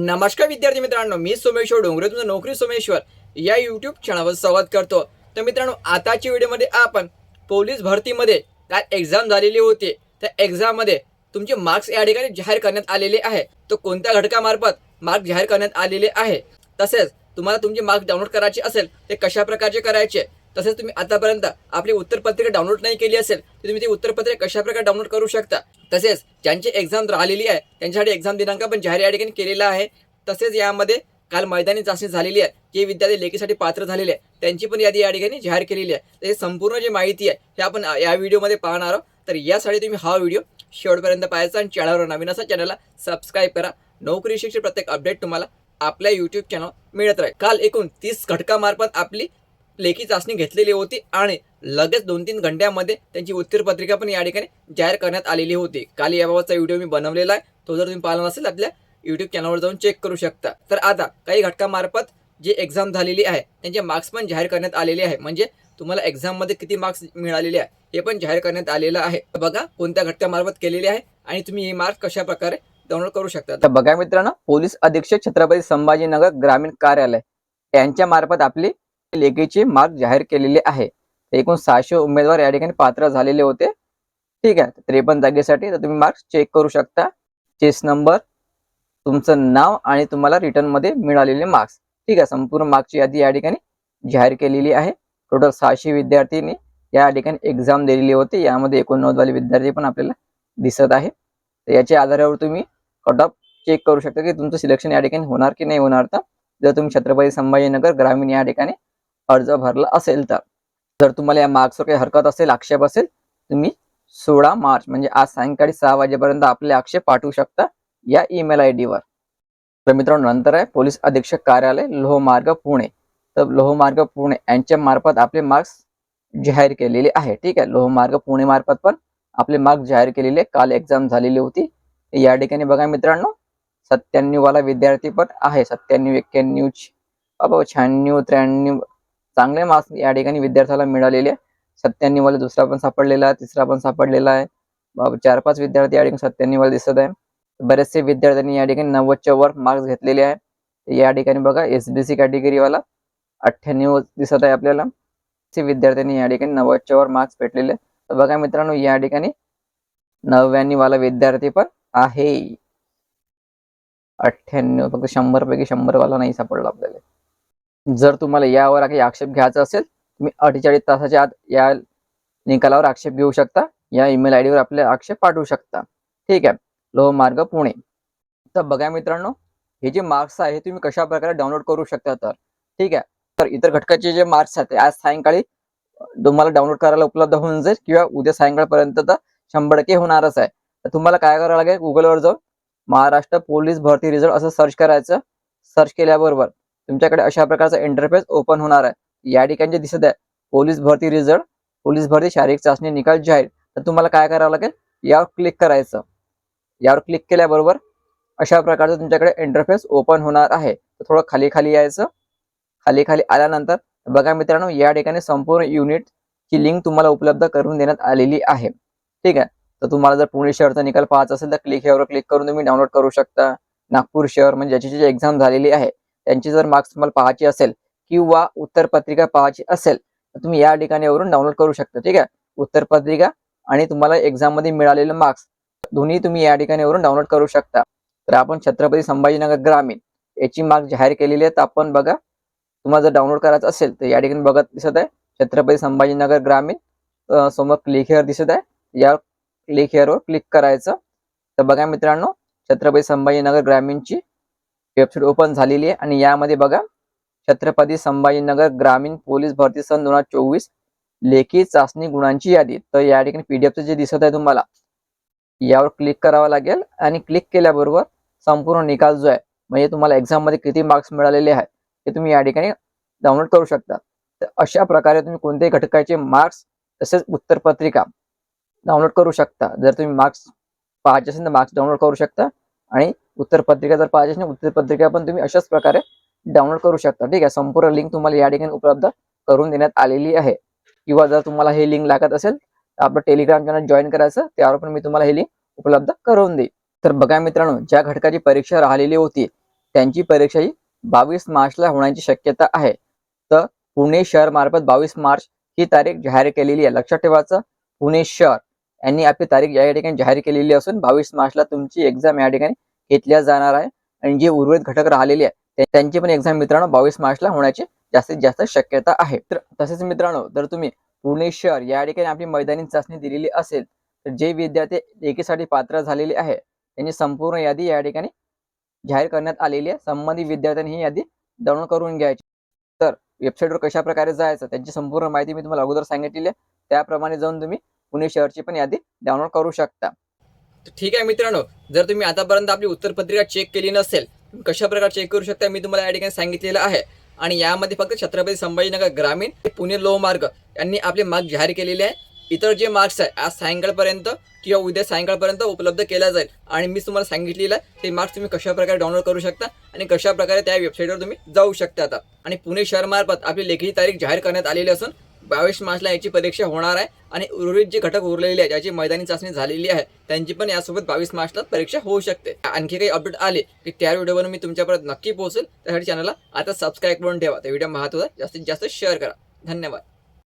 नमस्कार विद्यार्थी मित्रांनो, मी सोमेश्वर डोंगरे, तुमचं नोकरी सोमेश्वर या यूट्यूब चॅनलवर संवाद करतो. तर मित्रांनो, आताच्या व्हिडिओमध्ये आपण पोलीस भरतीमध्ये काय एक्झाम झालेली होती, त्या एक्झाममध्ये तुमचे मार्क्स या ठिकाणी जाहीर करण्यात आलेले आहे. तो कोणत्या घटकामार्फत मार्क्स जाहीर करण्यात आलेले आहे, तसेच तुम्हाला तुमचे मार्क्स डाउनलोड करायचे असेल ते कशा प्रकारचे करायचे, तसेच तुम्ही आतापर्यंत आपली उत्तरपत्रिका डाउनलोड नाही केली असेल तर तुम्ही ती उत्तरपत्रिका कशा प्रकारे डाउनलोड करू शकता. तसेच ज्यांची एक्झाम राहिलेली आहे त्यांच्यासाठी एक्झाम दिनांक पण जाहीर या ठिकाणी केलेला आहे. तसेच यामध्ये काल मैदानी चाचणी झालेली आहे, जे विद्यार्थी लेखीसाठी पात्र झालेले आहे त्यांची पण यादी या ठिकाणी जाहीर केलेली आहे. तर हे संपूर्ण जी माहिती आहे हे आपण या व्हिडिओमध्ये पाहणार आहोत. तर यासाठी तुम्ही हा व्हिडिओ शेवटपर्यंत पाहायचा आणि चॅनलवर नवीन असा चॅनलला सबस्क्राईब करा. नोकरी शिक्षण प्रत्येक अपडेट तुम्हाला आपल्या यूट्यूब चॅनल मिळत राहील. काल एकूण 30 घटकामार्फत आपली लेखी चाचणी घेतलेली होती आणि लगेच 2-3 घंट्यामध्ये त्यांची उत्तरपत्रिका पण या ठिकाणी जाहीर करण्यात आलेली होती. काल याबाबतचा व्हिडिओ मी बनवलेला आहे, तो जर तुम्ही पाहिला नसेल आपल्या यूट्यूब चॅनलवर जाऊन चेक करू शकता. तर आता काही घटकामार्फत जे एक्झाम झालेली आहे त्यांचे मार्क्स पण जाहीर करण्यात आलेले आहे, म्हणजे तुम्हाला एक्झाममध्ये किती मार्क्स मिळालेले आहे हे पण जाहीर करण्यात आलेलं आहे. बघा कोणत्या घटकामार्फत केलेले आहे आणि तुम्ही हे मार्क्स कशा प्रकारे डाउनलोड करू शकता. तर बघा मित्रांनो, पोलीस अधीक्षक छत्रपती संभाजीनगर ग्रामीण कार्यालय यांच्या मार्फत आपली लेखीचे मार्क जाहीर केलेले आहे. एकूण 600 उमेदवार या ठिकाणी पात्र झालेले होते. ठीक आहे, 53 जागेसाठी. तर तुम्ही मार्क्स चेक करू शकता. केस नंबर, तुमचं नाव आणि तुम्हाला रिटर्न मध्ये मिळालेले मार्क्स. ठीक आहे, संपूर्ण मार्क्सची यादी या ठिकाणी जाहीर केलेली आहे. टोटल 600 विद्यार्थ्यांनी या ठिकाणी एक्झाम दिलेली होती. यामध्ये 89 वाले विद्यार्थी पण आपल्याला दिसत आहे. तर याच्या आधारावर तुम्ही कट ऑफ चेक करू शकता की तुमचं सिलेक्शन या ठिकाणी होणार की नाही होणार. तर जर तुम्ही छत्रपती संभाजीनगर ग्रामीण या ठिकाणी अर्ज भरला असेल तर, जर तुम्हाला या मार्क्सवर काही हरकत असेल, आक्षेप असेल, तुम्ही 16 मार्च म्हणजे आज सायंकाळी 6 वाजेपर्यंत आपले आक्षेप पाठवू शकता या ईमेल ID वर. तर मित्रांनो, नंतर आहे पोलीस अधीक्षक कार्यालय लोहमार्ग पुणे. तर लोहमार्ग पुणे यांच्या मार्फत आपले मार्क्स जाहीर केलेले आहे. ठीक आहे, लोहमार्ग पुणे मार्फत पण आपले मार्क्स जाहीर केलेले. काल एक्झाम झालेली होती. या ठिकाणी बघा मित्रांनो, 97 वाला विद्यार्थी पण आहे. 97, 91, 96, 93 चांगले मार्क्स या ठिकाणी विद्यार्थ्याला मिळालेले आहे. 97 वाला दुसरा पण सापडलेला आहे, तिसरा पण सापडलेला आहे. 4-5 विद्यार्थी या ठिकाणी 97 वाला दिसत आहे. बरेचसे विद्यार्थ्यांनी या ठिकाणी 90च्या वर मार्क्स घेतलेले आहे. या ठिकाणी बघा SBC कॅटेगरीवाला 98 दिसत आहे आपल्याला. विद्यार्थ्यांनी या ठिकाणी 90च्या वर मार्क्स भेटलेले. तर बघा मित्रांनो, या ठिकाणी 99 वाला विद्यार्थी पण आहे. 98 फक्त 100 पैकी 100 वाला नाही सापडला आपल्याला. जर तुम्हाला यावर काही आक्षेप घ्यायचा असेल, तुम्ही 48 तासाच्या आत या निकालावर आक्षेप घेऊ शकता. या ईमेल ID वर आपले आक्षेप पाठवू शकता. ठीक आहे, लोहमार्ग पुणे. तर बघा मित्रांनो, हे जे मार्क्स आहे तुम्ही कशा प्रकारे डाउनलोड करू शकता. तर ठीक आहे, तर इतर घटकाचे जे मार्क्स आहेत आज सायंकाळी तुम्हाला डाउनलोड करायला उपलब्ध होऊन जाईल किंवा उद्या सायंकाळपर्यंत तर 100% होणारच आहे. तर तुम्हाला काय करावं लागेल, गुगलवर जाऊन महाराष्ट्र पोलीस भरती रिझल्ट असं सर्च करायचं. सर्च केल्याबरोबर तुमच्याकडे अशा प्रकारचा इंटरफेस ओपन होणार आहे. या ठिकाणी जे दिसत आहे पोलीस भरती रिझल्ट, पोलीस भरती शारीरिक चाचणी निकाल जाहीर. तर तुम्हाला काय करावं लागेल, यावर क्लिक करायचं. यावर क्लिक केल्याबरोबर अशा प्रकारचं तुमच्याकडे इंटरफेस ओपन होणार आहे. तर थोडं खाली खाली यायचं. खाली खाली आल्यानंतर बघा मित्रांनो, या ठिकाणी संपूर्ण युनिटची लिंक तुम्हाला उपलब्ध करून देण्यात आलेली आहे. ठीक आहे, तर तुम्हाला जर पुणे शहरचा निकाल पाहायचा असेल तर यावर क्लिक करून तुम्ही डाउनलोड करू शकता. नागपूर शहर म्हणजे ज्याची जी एक्झाम झालेली आहे त्यांची जर मार्क्स तुम्हाला पाहायची असेल किंवा उत्तरपत्रिका पाहायची असेल तर तुम्ही या ठिकाणी वरून डाउनलोड करू शकता. ठीक आहे, उत्तरपत्रिका आणि तुम्हाला एक्झाम मध्ये मिळालेले मार्क्स दोन्ही तुम्ही या ठिकाणी वरून डाउनलोड करू शकता. तर आपण छत्रपती संभाजीनगर ग्रामीण याची मार्क्स जाहीर केलेली आहे. तर आपण बघा, तुम्हाला जर डाउनलोड करायचं असेल तर या ठिकाणी बघत दिसत आहे छत्रपती संभाजीनगर ग्रामीण, समोर क्लिक हिअर दिसत आहे. या क्लिक हिअरवर क्लिक करायचं. तर बघा मित्रांनो, छत्रपती संभाजीनगर ग्रामीणची वेबसाईट ओपन झालेली आहे आणि यामध्ये बघा छत्रपती संभाजीनगर ग्रामीण पोलीस भरती सन 2024 लेखी चाचणी गुणांची यादी. तर या ठिकाणी PDF जे दिसत आहे तुम्हाला यावर क्लिक करावं लागेल आणि क्लिक केल्याबरोबर संपूर्ण निकाल जो आहे म्हणजे तुम्हाला एक्झाम मध्ये किती मार्क्स मिळालेले आहेत ते तुम्ही या ठिकाणी डाउनलोड करू शकता. तर अशा प्रकारे तुम्ही कोणत्याही घटकाचे मार्क्स तसेच उत्तरपत्रिका डाउनलोड करू शकता. जर तुम्ही मार्क्स पाहायचे असेल तर मार्क्स डाउनलोड करू शकता आणि उत्तरपत्रिका जर पाहिजे असेल उत्तरपत्रिका पण तुम्ही अशाच प्रकारे डाउनलोड करू शकता. ठीक आहे, संपूर्ण लिंक तुम्हाला या ठिकाणी उपलब्ध करून देण्यात आलेली आहे. किंवा जर तुम्हाला हे लिंक लागत असेल तर आपलं टेलिग्राम चॅनल जॉईन करायचं, त्यावर पण मी तुम्हाला हे लिंक उपलब्ध करून देईन. तर बघा मित्रांनो, ज्या घटकाची परीक्षा राहिलेली होती त्यांची परीक्षा ही 22 मार्चला होण्याची शक्यता आहे. तर पुणे शहर मार्फत 22 मार्च ही तारीख जाहीर केलेली आहे. लक्षात ठेवायचं, पुणे शहर यांनी आपली तारीख या ठिकाणी जाहीर केलेली असून 22 मार्चला तुमची एक्झाम या ठिकाणी घेतल्या जाणार आहे. आणि जे उर्वरित घटक राहिलेले आहे त्यांची पण एक्झाम मित्रांनो 22 मार्चला होण्याची जास्तीत जास्त शक्यता आहे. तर तसेच मित्रांनो, जर तुम्ही पुणे शहर या ठिकाणी आपली मैदानी चाचणी दिलेली असेल तर जे विद्यार्थी लेखीसाठी पात्र झालेले आहे त्यांची संपूर्ण यादी या ठिकाणी जाहीर करण्यात आलेली आहे. संबंधित विद्यार्थ्यांनी ही यादी डाउनलोड करून घ्यायची. तर वेबसाईटवर कशा प्रकारे जायचं त्यांची संपूर्ण माहिती मी तुम्हाला अगोदर सांगितलेली आहे. त्याप्रमाणे जाऊन तुम्ही पुणे शहरची पण यादी डाउनलोड करू शकता. ठीक आहे मित्रांनो, जर तुम्ही आतापर्यंत आपली उत्तरपत्रिका चेक केली नसेल, कशा प्रकारे चेक करू शकता मी तुम्हाला या ठिकाणी सांगितलेलं आहे. आणि यामध्ये फक्त छत्रपती संभाजीनगर ग्रामीण पुणे लोहमार्ग यांनी आपले मार्क जाहीर केलेले आहे. इतर जे मार्क्स आहे आज सायंकाळपर्यंत किंवा उद्या सायंकाळपर्यंत उपलब्ध केला जाईल. आणि मी तुम्हाला सांगितलेलं आहे ते मार्क्स तुम्ही कशा प्रकारे डाउनलोड करू शकता आणि कशा प्रकारे त्या वेबसाईटवर तुम्ही जाऊ शकता. आता आणि पुणे शहर मार्फत आपली लेखी तारीख जाहीर करण्यात आलेली असून 22 मार्चला याची परीक्षा होणार आहे. आणि उर्वरित जे घटक उरलेले आहेत ज्याची मैदानी चाचणी झालेली आहे त्यांची पण यासोबत 22 मार्चला परीक्षा होऊ शकते. आणखी काही अपडेट आले की त्या व्हिडिओवर मी तुमच्यापर्यंत नक्की पोहोचेल. त्यासाठी चॅनलला आता सबस्क्राईब करून ठेवा. तर व्हिडिओ महत्त्वाचा जास्तीत जास्त शेअर करा. धन्यवाद.